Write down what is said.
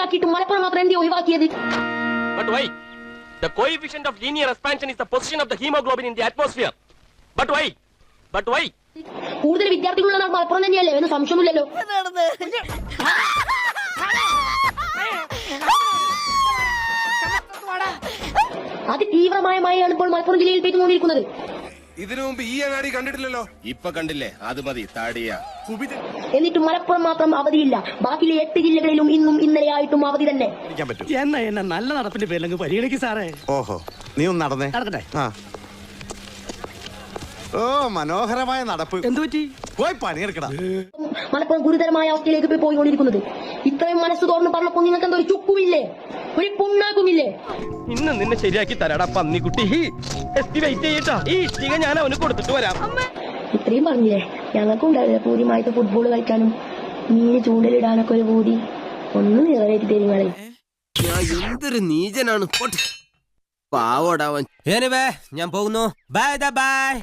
കളിയാക്കിയിട്ട് മലപ്പുറം മാത്രം എന്തിനാ ഒഴിവാക്കിയത്? But why? The coefficient of linear expansion is the position of the hemoglobin in the atmosphere. But why? But why? കൂടുതൽ വിദ്യാർത്ഥികളുള്ള നാട് മലപ്പുറം തന്നെയല്ലേ? എന്ന് സംശയമൊന്നുമില്ലല്ലോ. അതിതീവ്രമായ മഴയാണ് ഇപ്പോൾ മലപ്പുറം ജില്ലയിൽ പെയ്തുകൊണ്ടിരിക്കുന്നത്. ഇതിനു മുമ്പ് ഈ അങ്ങാടി കണ്ടിട്ടില്ലല്ലോ. ഇപ്പൊ കണ്ടില്ലേ, അത് മതി താടിയ. എന്നിട്ട് മലപ്പുറം മാത്രം അവധിയില്ല. ബാക്കിയുള്ള 8 ജില്ലകളിലും ഇന്നും ഇന്നലെയായിട്ടും അവധി തന്നെ. എന്നെ നല്ല നടപ്പിന്റെ പേരിലങ്ങ് പരിഗണിക്കും സാറേ. ഓഹോ, നീ ഒന്ന് നടന്നേ. നടക്കട്ടെ. ഓ, മനോഹരമായ നടപ്പ്. എന്തു പറ്റി? പോയി പണിയെടുക്കടാ. മലപ്പുറം ഗുരുതരമായ അവസ്ഥയിലേക്ക് പോയിക്കൊണ്ടിരിക്കുന്നത്. ഇത്രയും മനസ്സ് തുറന്ന് പറഞ്ഞപ്പോൾ നിങ്ങൾക്ക് എന്തോ ഒരു ചുക്കുമില്ലേ, ഒരു പുണ്ണാക്കുമില്ലേ? ഇന്ന് നിന്നെ ശരിയാക്കി തരാടാ പന്നിക്കുട്ടി. വെയിറ്റ് ചെയ്യട്ടാ, ഈ ഇഷ്ടിക ഞാൻ അവന് കൊടുത്തിട്ട് വരാം. ഇത്രയും പറഞ്ഞില്ലേ, ഞങ്ങൾക്കും ഉണ്ടാവില്ല പൂതിമായിട്ട് ഫുട്ബോൾ കളിക്കാനും മീന് ചൂണ്ടലിടാനൊക്കെ ഒരു പൂതി. ഒന്നും നിറവേറ്റി തരുങ്ങളെ. എന്തൊരു നീചനാണ്. പാവോടാവൻ. ഞാൻ പോകുന്നു. Bye bye.